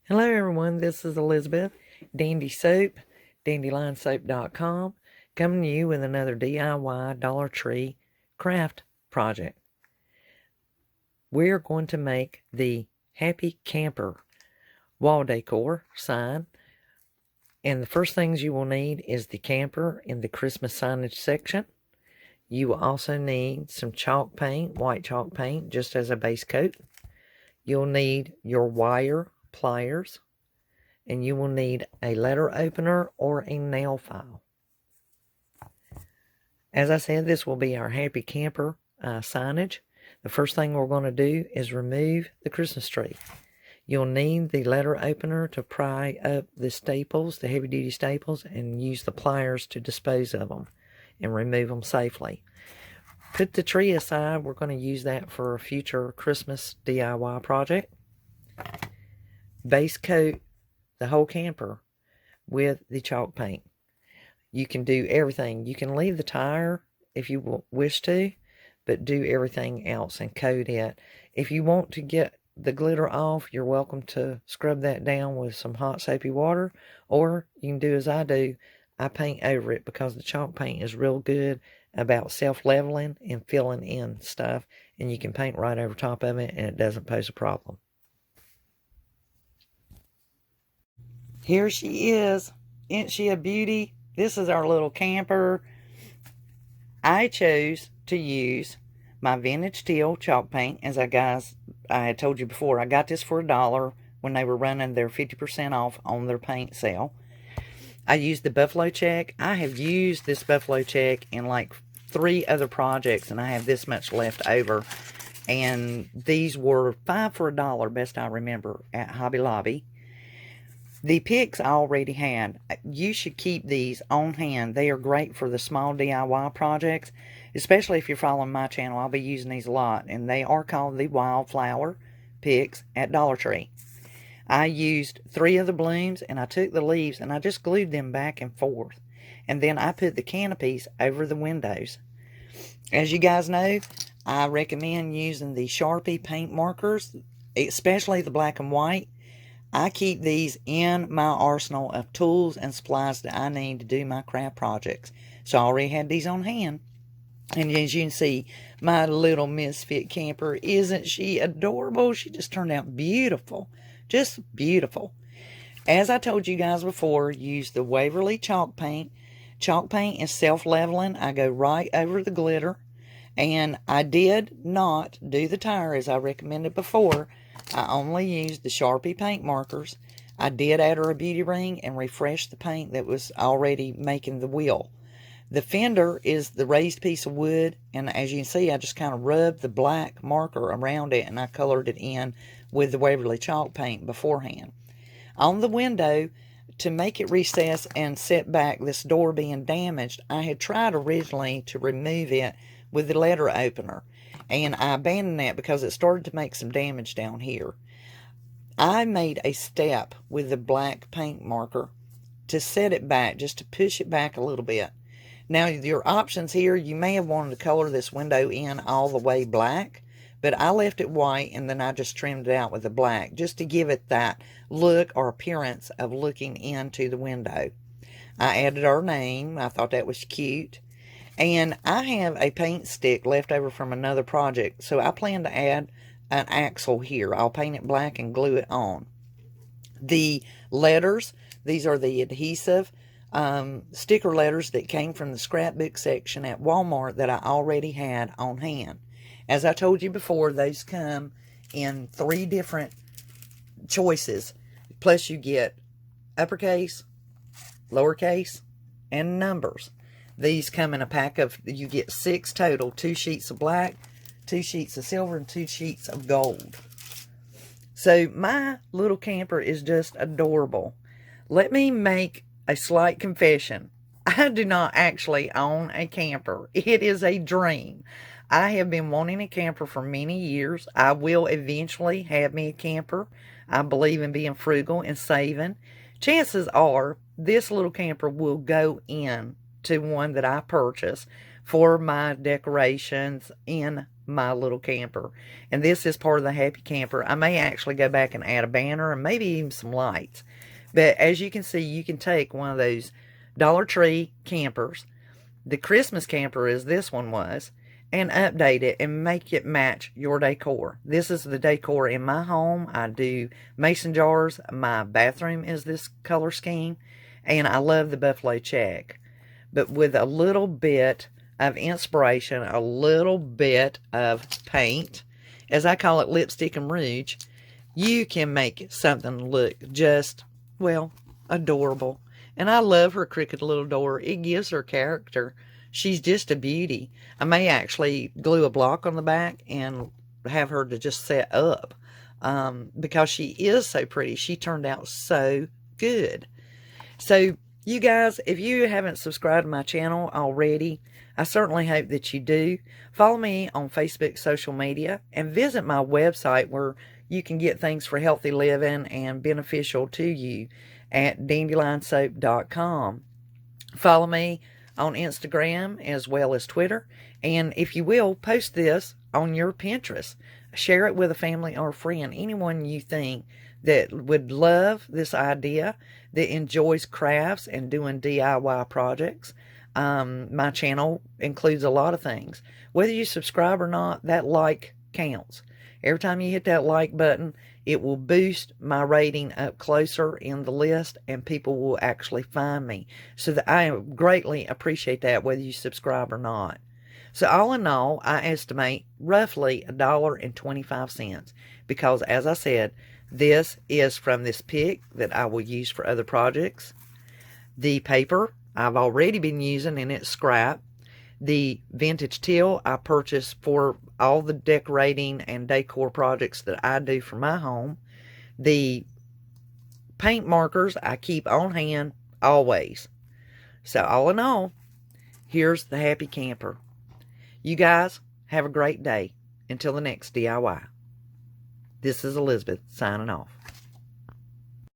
Hello everyone, this is Elizabeth, Dandy Soap, DandelionSoap.com, coming to you with another DIY Dollar Tree craft project. We're going to make the Happy Camper wall decor sign, and the first things you will need is the camper in the Christmas signage section. You will also need some chalk paint, white chalk paint, just as a base coat. You'll need your wire, pliers, and you will need a letter opener or a nail file. As I said, this will be our Happy Camper signage. The first thing we're going to do is remove the Christmas tree. You'll need the letter opener to pry up the staples, the heavy-duty staples, and use the pliers to dispose of them and remove them safely. Put the tree aside. We're going to use that for a future Christmas DIY project. Base coat the whole camper with the chalk paint. You can do everything. You can leave the tire if you wish to, but do everything else and coat it. If you want to get the glitter off, you're welcome to scrub that down with some hot soapy water, or you can do as I do. I paint over it because the chalk paint is real good about self-leveling and filling in stuff, and you can paint right over top of it and it doesn't pose a problem. Here she is. Isn't she a beauty? This is our little camper. I chose to use my vintage teal chalk paint. As I had told you before, I got this for $1 when they were running their 50% off on their paint sale. I used the buffalo check. I have used this buffalo check in like 3 other projects, and I have this much left over. And these were 5 for $1, best I remember, at Hobby Lobby. The picks I already had. You should keep these on hand. They are great for the small DIY projects, especially if you're following my channel. I'll be using these a lot, and they are called the Wildflower picks at Dollar Tree. I used 3 of the blooms, and I took the leaves, and I just glued them back and forth. And then I put the canopies over the windows. As you guys know, I recommend using the Sharpie paint markers, especially the black and white. I keep these in my arsenal of tools and supplies that I need to do my craft projects. So I already had these on hand. And as you can see, my little misfit camper, isn't she adorable? She just turned out beautiful. Just beautiful. As I told you guys before, use the Waverly chalk paint. Chalk paint is self-leveling. I go right over the glitter. And I did not do the tire as I recommended before. I only used the Sharpie paint markers. I did add her a beauty ring and refresh the paint that was already making the wheel. The fender is the raised piece of wood, and as you can see, I just kind of rubbed the black marker around it, and I colored it in with the Waverly chalk paint beforehand. On the window, to make it recess and set back, this door being damaged, I had tried originally to remove it with the letter opener, and I abandoned that because it started to make some damage down here. I made a step with the black paint marker to set it back, just to push it back a little bit. Now, your options here, you may have wanted to color this window in all the way black, but I left it white, and then I just trimmed it out with the black, just to give it that look or appearance of looking into the window. I added our name. I thought that was cute. And I have a paint stick left over from another project, so I plan to add an axle here. I'll paint it black and glue it on. The letters, these are the adhesive sticker letters that came from the scrapbook section at Walmart that I already had on hand. As I told you before, those come in 3 different choices. Plus you get uppercase, lowercase, and numbers. These come in a pack of, you get 6 total, 2 sheets of black, 2 sheets of silver, and 2 sheets of gold. So my little camper is just adorable. Let me make a slight confession. I do not actually own a camper. It is a dream. I have been wanting a camper for many years. I will eventually have me a camper. I believe in being frugal and saving. Chances are this little camper will go in to one that I purchase for my decorations in my little camper. And this is part of the Happy Camper. I may actually go back and add a banner and maybe even some lights. But as you can see, you can take one of those Dollar Tree campers, the Christmas camper as this one was, and update it and make it match your decor. This is the decor in my home. I do mason jars. My bathroom is this color scheme. And I love the buffalo check. But with a little bit of inspiration, a little bit of paint, as I call it, lipstick and rouge, you can make something look just, well, adorable. And I love her crooked little door. It gives her character. She's just a beauty. I may actually glue a block on the back and have her to just set up because she is so pretty. She turned out so good. So, you guys, if you haven't subscribed to my channel already, I certainly hope that you do. Follow me on Facebook, social media, and visit my website where you can get things for healthy living and beneficial to you at DandelionSoap.com. Follow me on Instagram as well as Twitter. And if you will, post this on your Pinterest. Share it with a family or a friend, anyone you think that would love this idea, that enjoys crafts and doing DIY projects. My channel includes a lot of things. Whether you subscribe or not, that like counts. Every time you hit that like button, it will boost my rating up closer in the list, and people will actually find me. So that I greatly appreciate that, whether you subscribe or not. So all in all, I estimate roughly $1.25, because as I said, this is from this pick that I will use for other projects. The paper I've already been using, and it's scrap. The vintage teal I purchased for all the decorating and decor projects that I do for my home. The paint markers I keep on hand always. So all in all, here's the Happy Camper. You guys have a great day. Until the next DIY. This is Elizabeth signing off.